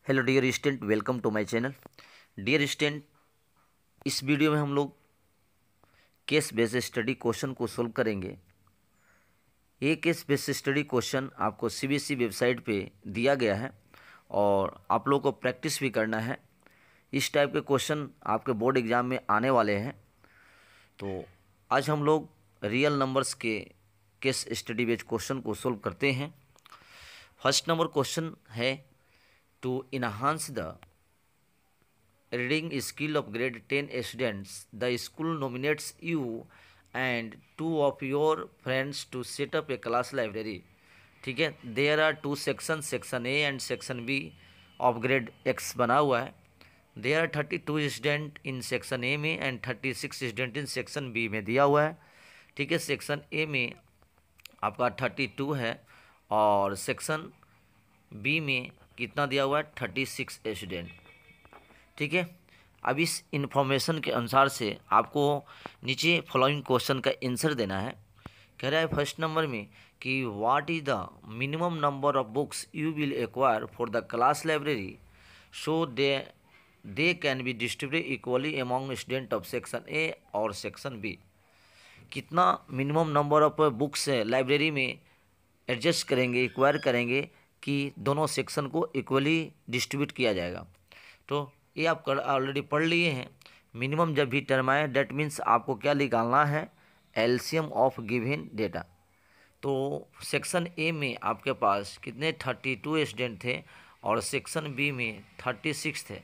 Hello dear student, welcome to my channel. Dear student, इस video में हम लोग केस बेस्ड स्टडी क्वेश्चन को सोल्व करेंगे। ये केस बेस्ड स्टडी क्वेश्चन आपको सीबीएसई वेबसाइट पे दिया गया है और आप लोगों को प्रैक्टिस भी करना है। इस टाइप के क्वेश्चन आपके बोर्ड एग्जाम में आने वाले हैं। तो आज हम लोग रियल नंबर्स के केस स्टडी बेस्ड क्वेश्चन को सोल्व करते हैं। फर्स्ट नंबर क्वेश्चन है, to enhance the reading skill of grade 10 students, the school nominates you and two of your friends to set up a class library. ठीक है, there are two section, section A and section B of grade X बना हुआ है। There are 32 student in section A में and 36 student in section B में दिया हुआ है। ठीक है, सेक्शन ए में आपका 32 है और सेक्शन बी में कितना दिया हुआ है, 36 स्टूडेंट। ठीक है, अब इस इंफॉर्मेशन के अनुसार से आपको नीचे फॉलोइंग क्वेश्चन का आंसर देना है। कह रहा है फर्स्ट नंबर में कि what is the minimum number of books you will acquire for the class library so they can be distributed equally among student of section A और सेक्शन बी। कितना minimum number of books library में adjust करेंगे, acquire करेंगे कि दोनों section को equally distribute किया जाएगा। तो ये आप ऑलरेडी पढ़ लिए हैं। मिनिमम जब भी टर्म आए डेट मीन्स आपको क्या निकालना है, एलसीएम ऑफ गिवन डेटा। तो सेक्शन ए में आपके पास कितने 32 स्टूडेंट थे और सेक्शन बी में 36 थे।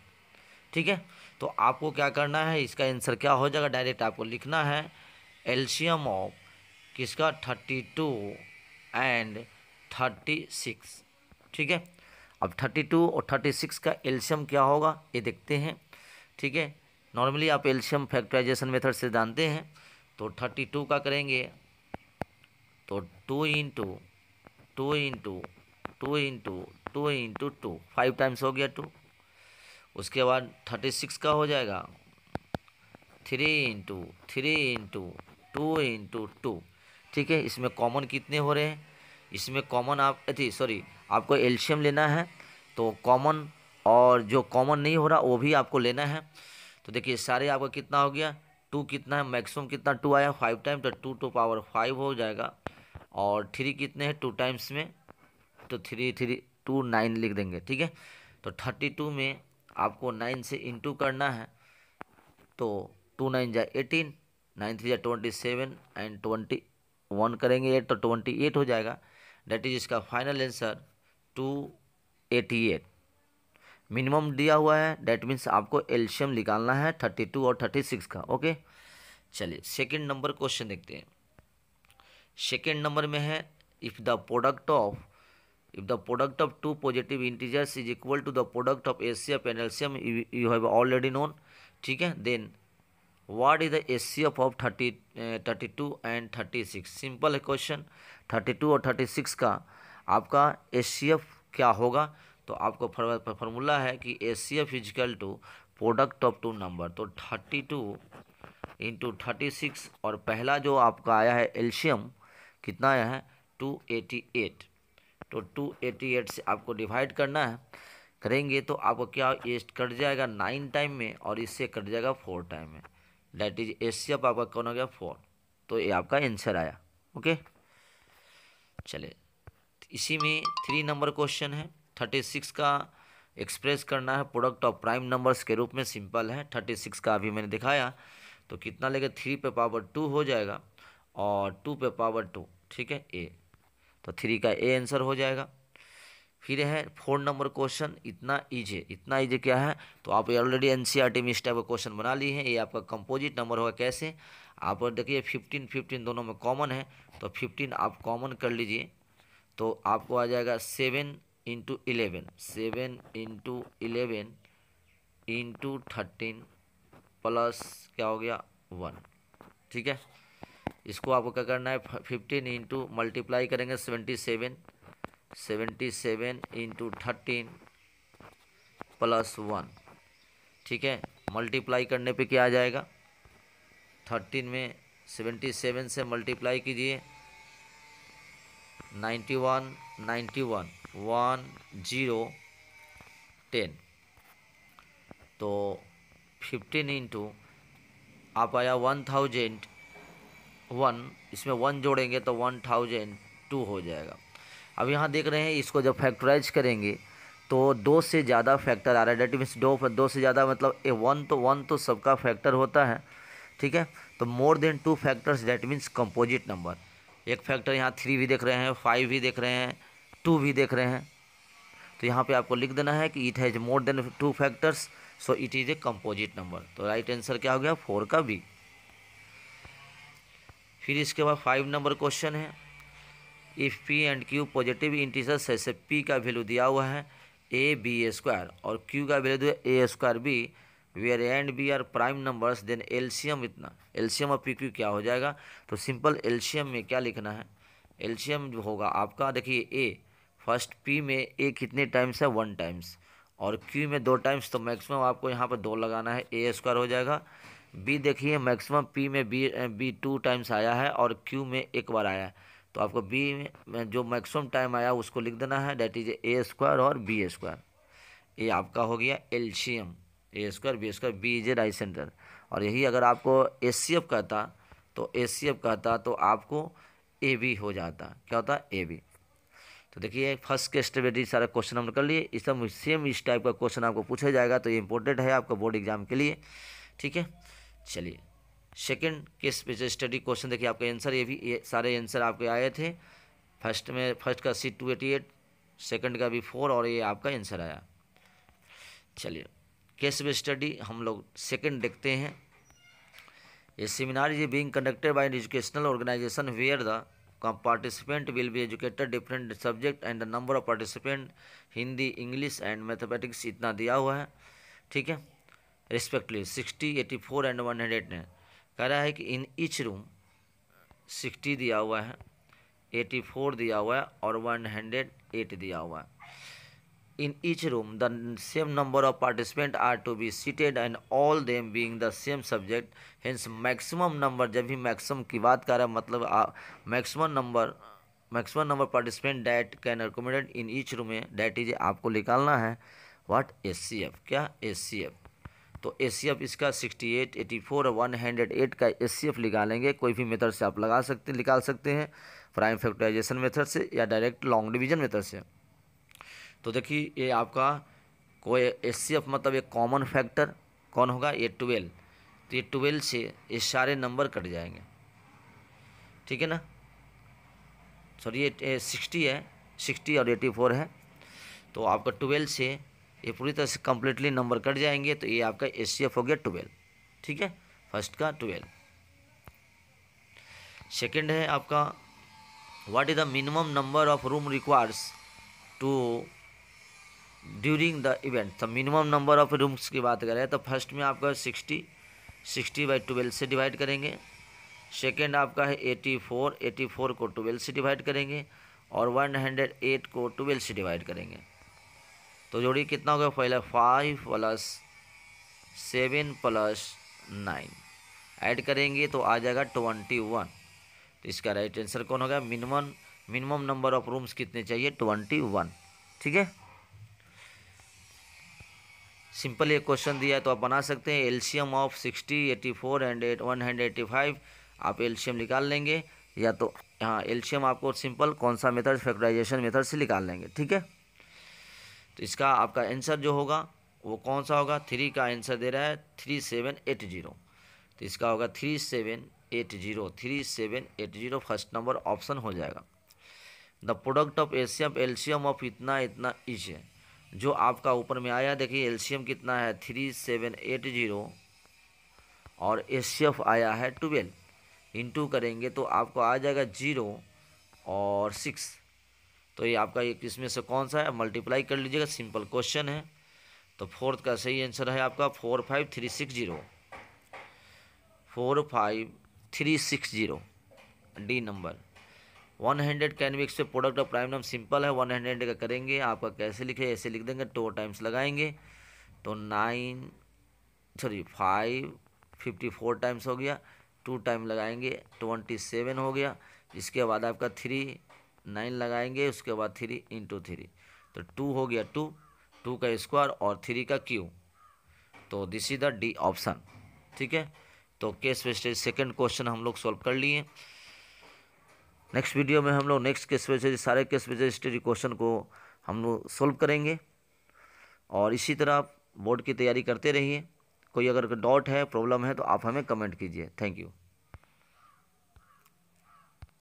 ठीक है, तो आपको क्या करना है, इसका आंसर क्या हो जाएगा, डायरेक्ट आपको लिखना है एलसीएम ऑफ किसका, 32 एंड 36। ठीक है, अब 32 और 36 का एलसीएम क्या होगा ये देखते हैं। ठीक है, नॉर्मली आप एलसीएम फैक्टराइजेशन मेथड से जानते हैं। तो 32 का करेंगे तो 2 into 2 into 2 into 2 into 2, 5 times हो गया 2। उसके बाद 36 का हो जाएगा 3 इंटू 3 इंटू 2 इंटू 2। ठीक है, इसमें कॉमन कितने हो रहे हैं, इसमें कॉमन आपको एलसीएम लेना है। तो कॉमन और जो कॉमन नहीं हो रहा वो भी आपको लेना है। तो देखिए सारे आपका कितना हो गया, 2 कितना है, मैक्सिमम कितना 2 आया 5 टाइम, तो 2 टू पावर 5 हो जाएगा। और 3 कितने हैं 2 टाइम्स में, तो 3 3 2 9 लिख देंगे। ठीक है, तो 32 में आपको 9 से इंटू करना है। तो 2 9 जा 18, 9 3 जा 27 एंड 21 करेंगे 8 तो 28 हो जाएगा। डेट इज इसका फाइनल आंसर 288। मिनिमम दिया हुआ है, डेट मीन्स आपको एलसीएम निकालना है 32 और 36 का। ओके, चलिए सेकंड नंबर क्वेश्चन देखते हैं। सेकंड नंबर में है, if the product of two positive integers is equal to the product of HCF and LCM you have already known. ठीक है, then what is the HCF of 32 and 36। Simple है question, 32 और 36 का आपका HCF क्या होगा। तो आपको फार्मूला है कि HCF is equal to product of two number. तो 32 इंटू 36 और पहला जो आपका आया है एलसीएम कितना आया है 288। तो 288 से आपको डिवाइड करना है, करेंगे तो आपको क्या ये कट जाएगा 9 टाइम में और इससे कट जाएगा 4 टाइम में। डेट इज एचसीएफ आपका कौन हो गया 4। तो ये आपका आंसर आया। ओके, चले इसी में 3 नंबर क्वेश्चन है। 36 का एक्सप्रेस करना है प्रोडक्ट ऑफ प्राइम नंबर्स के रूप में। सिंपल है, 36 का अभी मैंने दिखाया। तो कितना लेगा 3 पे पावर 2 हो जाएगा और 2 पे पावर 2। ठीक है, ए, तो 3 का ए आंसर हो जाएगा। फिर है 4 नंबर क्वेश्चन, इतना इजी क्या है, तो आप ऑलरेडी एनसीईआरटी में इस टाइप का क्वेश्चन बना लिए हैं। ये आपका कंपोजिट नंबर होगा। कैसे, आप देखिए 15 15 दोनों में कॉमन है, तो 15 आप कॉमन कर लीजिए तो आपको आ जाएगा 7 इंटू 11, 7 इंटू 11 इंटू 13 प्लस क्या हो गया 1। ठीक है, इसको आपको क्या करना है 15 इंटू मल्टीप्लाई करेंगे 77, 77 इंटू 13 प्लस 1। ठीक है, मल्टीप्लाई करने पे क्या आ जाएगा, 13 में 77 से मल्टीप्लाई कीजिए 91 91 1 0 10, तो 15 इंटू आप आया 1001, इसमें 1 जोड़ेंगे तो 1002 हो जाएगा। अब यहाँ देख रहे हैं इसको जब फैक्टराइज करेंगे तो 2 से ज़्यादा फैक्टर आ रहा है, डेट मीन्स 2 से ज़्यादा मतलब ए 1 तो सबका फैक्टर होता है, ठीक है। तो more than 2 factors that means composite number. एक फैक्टर यहाँ 3 भी देख रहे हैं, 5 भी देख रहे हैं, 2 भी देख रहे हैं, तो यहाँ पे आपको लिख देना है कि it has more than 2 factors so it is a composite number. तो राइट आंसर क्या हो गया? 4 का बी। फिर इसके बाद 5 नंबर क्वेश्चन है, if P and Q positive integers है, से पी का वैल्यू दिया हुआ है ए बी ए स्क्वायर और क्यू का वैल्यू दिया A square B, where A and B are prime numbers, then LCM इतना, एलसीएम ऑफ पी क्यू क्या हो जाएगा? तो सिंपल एलसीएम में क्या लिखना है, एलसीएम जो होगा आपका, देखिए ए फर्स्ट पी में ए कितने टाइम्स है? 1 टाइम्स, और क्यू में 2 टाइम्स, तो मैक्सिमम आपको यहाँ पर 2 लगाना है, ए स्क्वायर हो जाएगा। बी देखिए मैक्सिमम पी में बी 2 टाइम्स आया है और क्यू में 1 बार आया है, तो आपको बी में जो मैक्सिमम टाइम आया उसको लिख देना है, डेट इज ए स्क्वायर और बी स्क्वायर। ये आपका हो गया LCM, a square b square, b is a right centre. और यही अगर आपको एचसीएफ कहता तो एचसीएफ कहता तो आपको ए बी हो जाता, क्या होता? A b. तो देखिए फर्स्ट के स्टेबिलिटी सारा क्वेश्चन हमने कर लिए, इस सब सेम इस टाइप का क्वेश्चन आपको पूछा जाएगा, तो ये इंपॉर्टेंट है आपका बोर्ड एग्जाम के लिए, ठीक है। चलिए second case based study question देखिए, आपका आंसर ये सारे आंसर आपके आए थे। फर्स्ट का सी 288, सेकंड का भी 4 और ये आपका आंसर आया। चलिए केस बेस्ड स्टडी हम लोग सेकंड देखते हैं। ये seminar is being conducted by an educational organisation where the participant will be educated different subject and the number of participant Hindi, English and mathematics इतना दिया हुआ है, ठीक है, रिस्पेक्टली 60, 84 एंड 100 ने कह रहा है कि इन ईच रूम 60 दिया हुआ है, 84 दिया हुआ है और 108 दिया हुआ है। In each room, the same number of participants are to be seated and all them being the same subject. Hence, maximum number, जब भी maximum की बात कर रहा है मतलब maximum number participant that can accommodate in each room में, that is आपको निकालना है what HCF, क्या HCF। तो HCF इसका 68, 84 और 108 का HCF निकालेंगे, कोई भी मेथड से आप निकाल सकते हैं, प्राइम फैक्टराइजेशन मेथड से या डायरेक्ट लॉन्ग डिवीजन मेथड से। तो देखिए ये आपका कोई एचसीएफ मतलब एक कॉमन फैक्टर कौन होगा? ये 12, तो ये 12 से ये सारे नंबर कट जाएंगे, ठीक है ना। सॉरी ये 60 है, 60 और 84 है, तो आपका 12 से ये पूरी तरह से कम्प्लीटली नंबर कट जाएंगे, तो ये आपका एचसीएफ हो गया 12, ठीक है, फर्स्ट का 12। सेकेंड है आपका what is the minimum number of room requires to during the event. तो मिनिमम नंबर ऑफ रूम्स की बात करें तो फर्स्ट में आपका 60 बाई 12 से डिवाइड करेंगे, सेकेंड आपका है 84 को 12 से डिवाइड करेंगे और 108 को 12 से डिवाइड करेंगे। तो जोड़ी कितना होगा? पहले 5 + 7 + 9 ऐड करेंगे तो आ जाएगा 21। तो इसका राइट आंसर कौन होगा? मिनिमम नंबर ऑफ रूम्स कितने चाहिए? 21, ठीक है। सिंपल ये क्वेश्चन दिया है तो आप बना सकते हैं। एलसीएम ऑफ 60, 84 एंड 185 आप एलसीएम निकाल लेंगे, या तो हाँ एलसीएम आपको सिंपल कौन सा मेथड? फैक्टराइजेशन मेथड से निकाल लेंगे, ठीक है। तो इसका आपका आंसर जो होगा वो कौन सा होगा? 3 का आंसर दे रहा है 3780, तो इसका होगा 3780 फर्स्ट नंबर ऑप्शन हो जाएगा। The product of LCM of इतना इच है, जो आपका ऊपर में आया देखिए एलसीएम कितना है 3780 और एचसीएफ आया है 12, इंटू करेंगे तो आपको आ जाएगा 0 और 6। तो ये आपका एक इसमें से कौन सा है? मल्टीप्लाई कर लीजिएगा, सिंपल क्वेश्चन है। तो फोर्थ का सही आंसर है आपका 45360 D number. 100 can be x product of prime number simple है, 100 का करेंगे आपका कैसे लिखे? ऐसे लिख देंगे, 2 टाइम्स लगाएंगे तो 54 टाइम्स हो गया, 2 टाइम लगाएंगे 27 हो गया, इसके बाद आपका 9 लगाएंगे, उसके बाद 3 × 3 तो 2 हो गया 2, 2 का स्क्वायर और 3 का क्यूब। तो this is the D option. ठीक है, तो केस बेस्ड सेकंड क्वेश्चन हम लोग सॉल्व कर लिए। नेक्स्ट वीडियो में हम लोग नेक्स्ट केस बेस्ड सारे केस बेस्ड स्टडी क्वेश्चन को हम लोग सॉल्व करेंगे। और इसी तरह आप बोर्ड की तैयारी करते रहिए। कोई अगर डाउट है, प्रॉब्लम है तो आप हमें कमेंट कीजिए। Thank you.